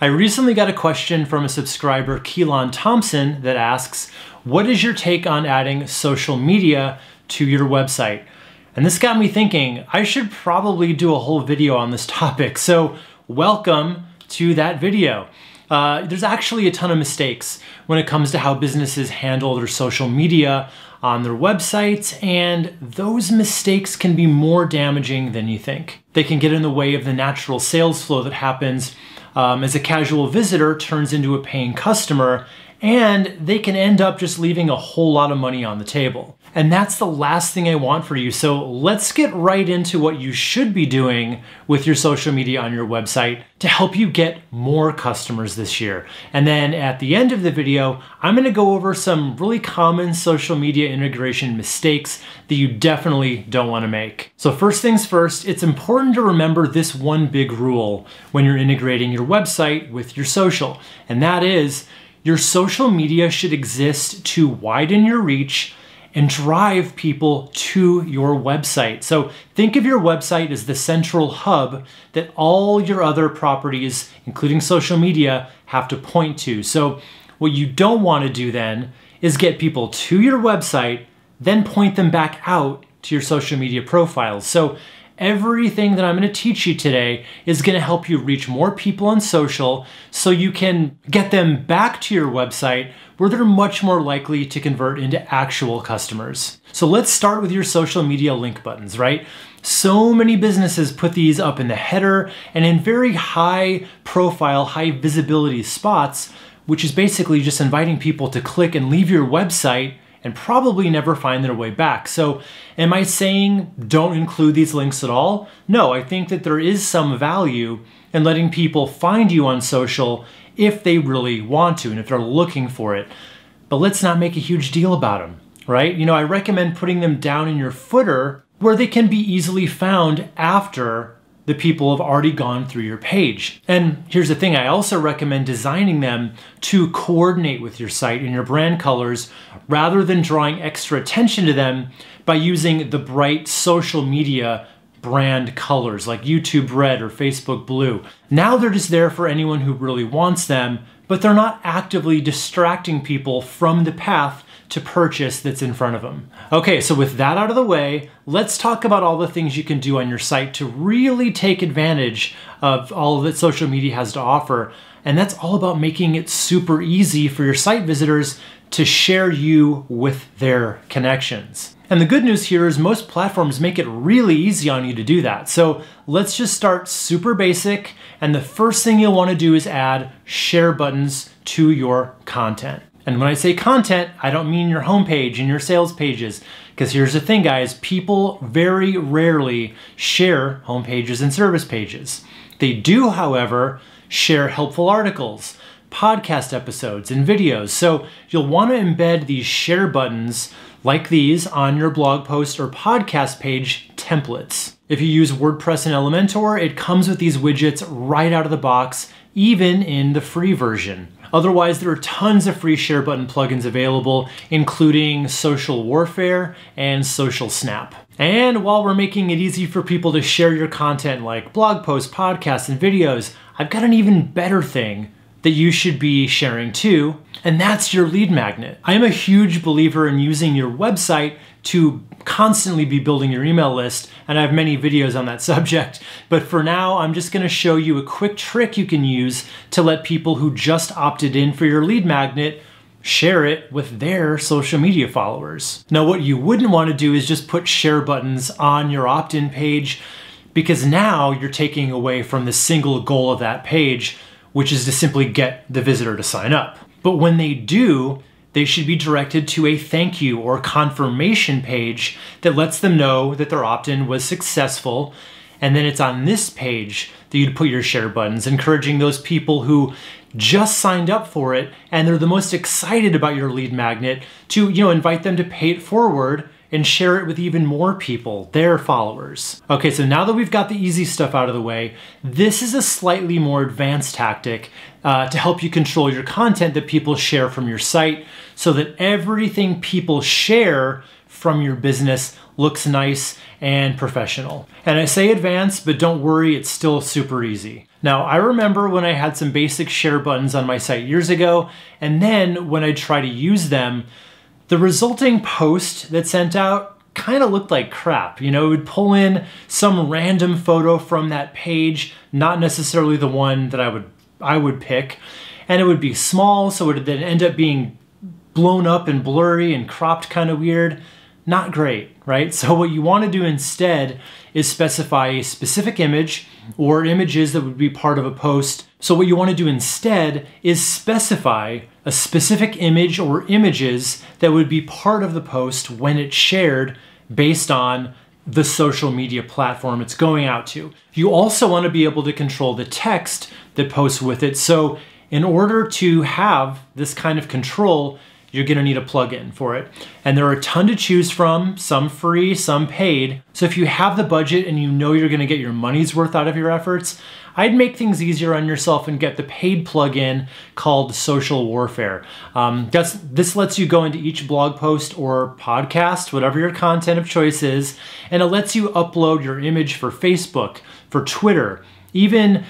I recently got a question from a subscriber, Keelan Thompson, that asks, what is your take on adding social media to your website? And this got me thinking, I should probably do a whole video on this topic. So welcome to that video. There's actually a ton of mistakes when it comes to how businesses handle their social media on their websites, and those mistakes can be more damaging than you think. They can get in the way of the natural sales flow that happens as a casual visitor turns into a paying customer, and they can end up just leaving a whole lot of money on the table. And that's the last thing I want for you. So let's get right into what you should be doing with your social media on your website to help you get more customers this year. And then at the end of the video, I'm gonna go over some really common social media integration mistakes that you definitely don't wanna make. So first things first, it's important to remember this one big rule when you're integrating your website with your social, and that is your social media should exist to widen your reach and drive people to your website. So think of your website as the central hub that all your other properties, including social media, have to point to. So what you don't want to do then is get people to your website, then point them back out to your social media profiles. So everything that I'm going to teach you today is going to help you reach more people on social so you can get them back to your website where they're much more likely to convert into actual customers. So let's start with your social media link buttons, right? So many businesses put these up in the header and in very high profile, high visibility spots, which is basically just inviting people to click and leave your website and probably never find their way back. So am I saying don't include these links at all? No, I think that there is some value in letting people find you on social if they really want to and if they're looking for it. But let's not make a huge deal about them, right? I recommend putting them down in your footer where they can be easily found after the people have already gone through your page. And here's the thing, I also recommend designing them to coordinate with your site and your brand colors rather than drawing extra attention to them by using the bright social media brand colors like YouTube red or Facebook blue. Now they're just there for anyone who really wants them, but they're not actively distracting people from the path to purchase that's in front of them. Okay, so with that out of the way, let's talk about all the things you can do on your site to really take advantage of all that social media has to offer. And that's all about making it super easy for your site visitors to share you with their connections. And the good news here is most platforms make it really easy on you to do that. So let's just start super basic. And the first thing you'll want to do is add share buttons to your content. And when I say content, I don't mean your homepage and your sales pages, because here's the thing, guys, people very rarely share homepages and service pages. They do, however, share helpful articles, podcast episodes, and videos. So you'll want to embed these share buttons like these on your blog post or podcast page templates. If you use WordPress and Elementor, it comes with these widgets right out of the box, even in the free version. Otherwise, there are tons of free share button plugins available, including Social Warfare and Social Snap. And while we're making it easy for people to share your content like blog posts, podcasts, and videos, I've got an even better thing that you should be sharing too, and that's your lead magnet. I am a huge believer in using your website to constantly be building your email list, and I have many videos on that subject. But for now, I'm just gonna show you a quick trick you can use to let people who just opted in for your lead magnet share it with their social media followers. Now, what you wouldn't wanna do is just put share buttons on your opt-in page, because now you're taking away from the single goal of that page, which is to simply get the visitor to sign up. But when they do, they should be directed to a thank you or confirmation page that lets them know that their opt-in was successful. And then it's on this page that you'd put your share buttons, encouraging those people who just signed up for it and they're the most excited about your lead magnet to, invite them to pay it forward and share it with even more people, their followers. Okay, so now that we've got the easy stuff out of the way, this is a slightly more advanced tactic to help you control your content that people share from your site so that everything people share from your business looks nice and professional. And I say advanced, but don't worry, it's still super easy. Now, I remember when I had some basic share buttons on my site years ago, and then when I try to use them, the resulting post that sent out kind of looked like crap. You know, it would pull in some random photo from that page, not necessarily the one that I would pick, and it would be small, so it would then end up being blown up and blurry and cropped kind of weird. Not great, right? So what you want to do instead is specify a specific image or images that would be part of a post. So what you want to do instead is specify a specific image or images that would be part of the post when it's shared based on the social media platform it's going out to. You also want to be able to control the text that posts with it. So in order to have this kind of control, you're going to need a plugin for it. And there are a ton to choose from, some free, some paid. So if you have the budget and you know you're going to get your money's worth out of your efforts, I'd make things easier on yourself and get the paid plugin called Social Warfare. This lets you go into each blog post or podcast, whatever your content of choice is, and it lets you upload your image for Facebook, for Twitter. It even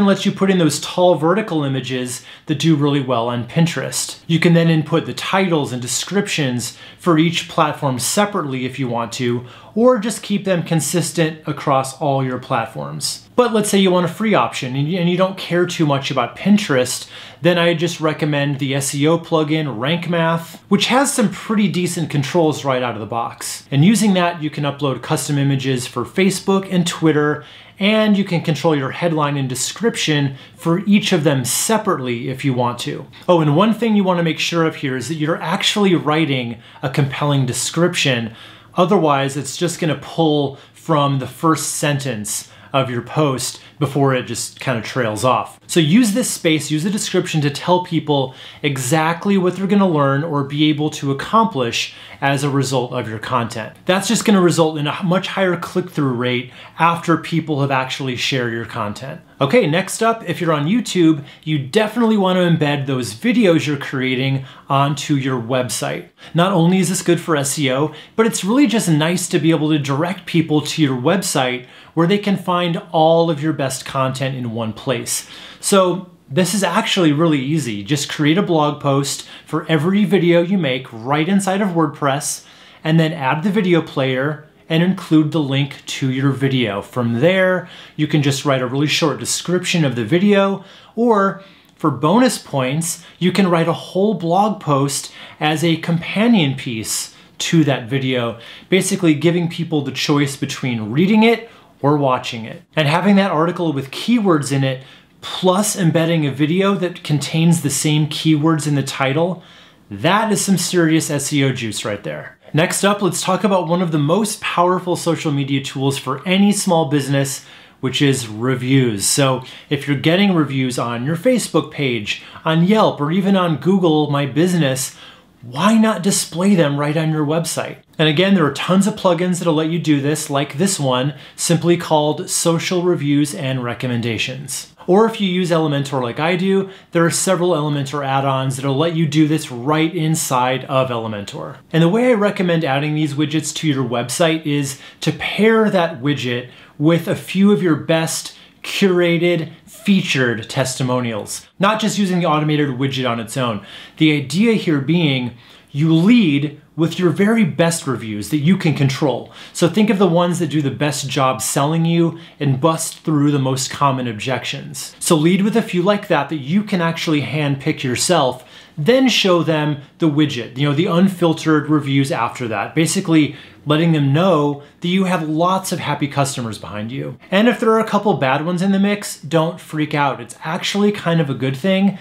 lets you put in those tall vertical images that do really well on Pinterest. You can then input the titles and descriptions for each platform separately if you want to, or just keep them consistent across all your platforms. But let's say you want a free option and you don't care too much about Pinterest, then I just recommend the SEO plugin Rank Math, which has some pretty decent controls right out of the box. And using that, you can upload custom images for Facebook and Twitter, and you can control your headline and description for each of them separately if you want to. Oh, and one thing you want to make sure of here is that you're actually writing a compelling description. Otherwise, it's just going to pull from the first sentence of your post before it just kind of trails off. So use this space, use the description to tell people exactly what they're going to learn or be able to accomplish as a result of your content. That's just going to result in a much higher click-through rate after people have actually shared your content. Okay, next up, if you're on YouTube, you definitely want to embed those videos you're creating onto your website. Not only is this good for SEO, but it's really just nice to be able to direct people to your website where they can find all of your best content in one place. So this is actually really easy. Just create a blog post for every video you make right inside of WordPress, and then add the video player and include the link to your video. From there, you can just write a really short description of the video, or for bonus points, you can write a whole blog post as a companion piece to that video, basically giving people the choice between reading it or watching it. And having that article with keywords in it, plus embedding a video that contains the same keywords in the title, that is some serious SEO juice right there. Next up, let's talk about one of the most powerful social media tools for any small business, which is reviews. So if you're getting reviews on your Facebook page, on Yelp, or even on Google My Business, why not display them right on your website? And again, there are tons of plugins that'll let you do this, like this one, simply called Social Reviews and Recommendations. Or if you use Elementor like I do, there are several Elementor add-ons that'll let you do this right inside of Elementor. And the way I recommend adding these widgets to your website is to pair that widget with a few of your best curated, featured testimonials, not just using the automated widget on its own. The idea here being you lead with your very best reviews that you can control. So think of the ones that do the best job selling you and bust through the most common objections. So lead with a few like that you can actually handpick yourself, then show them the widget, the unfiltered reviews after that, basically letting them know that you have lots of happy customers behind you. And if there are a couple bad ones in the mix, don't freak out. It's actually kind of a good thing,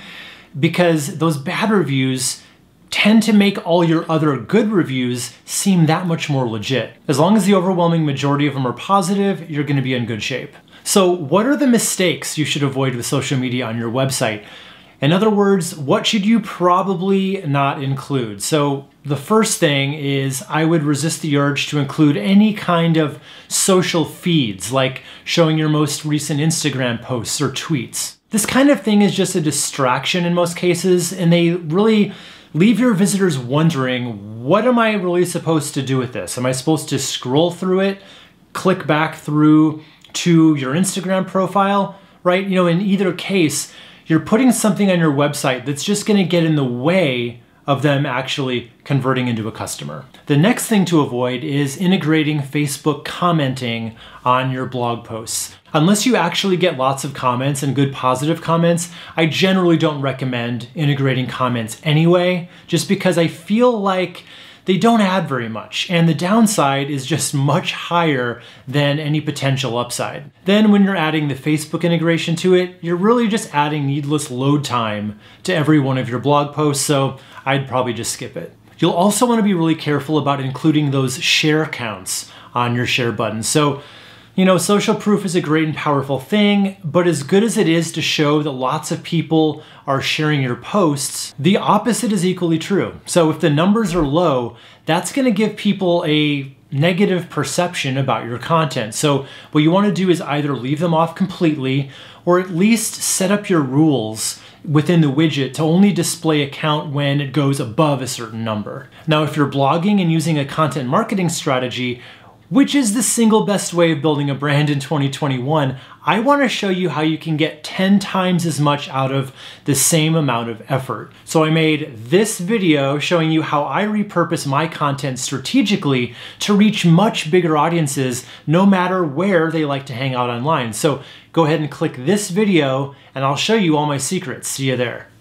because those bad reviews tend to make all your other good reviews seem that much more legit. As long as the overwhelming majority of them are positive, you're going to be in good shape. So what are the mistakes you should avoid with social media on your website? In other words, what should you probably not include? So the first thing is I would resist the urge to include any kind of social feeds, like showing your most recent Instagram posts or tweets. This kind of thing is just a distraction in most cases, and they really leave your visitors wondering, what am I really supposed to do with this? Am I supposed to scroll through it, click back through to your Instagram profile, right? In either case, you're putting something on your website that's just gonna get in the way of them actually converting into a customer. The next thing to avoid is integrating Facebook commenting on your blog posts. Unless you actually get lots of comments and good positive comments, I generally don't recommend integrating comments anyway, just because I feel like they don't add very much, and the downside is just much higher than any potential upside. Then when you're adding the Facebook integration to it, you're really just adding needless load time to every one of your blog posts, so I'd probably just skip it. You'll also want to be really careful about including those share counts on your share button. So, social proof is a great and powerful thing, but as good as it is to show that lots of people are sharing your posts, the opposite is equally true. So if the numbers are low, that's going to give people a negative perception about your content. So what you want to do is either leave them off completely, or at least set up your rules within the widget to only display a count when it goes above a certain number. Now, if you're blogging and using a content marketing strategy, which is the single best way of building a brand in 2021, I want to show you how you can get 10 times as much out of the same amount of effort. So I made this video showing you how I repurpose my content strategically to reach much bigger audiences, no matter where they like to hang out online. So go ahead and click this video and I'll show you all my secrets. See you there.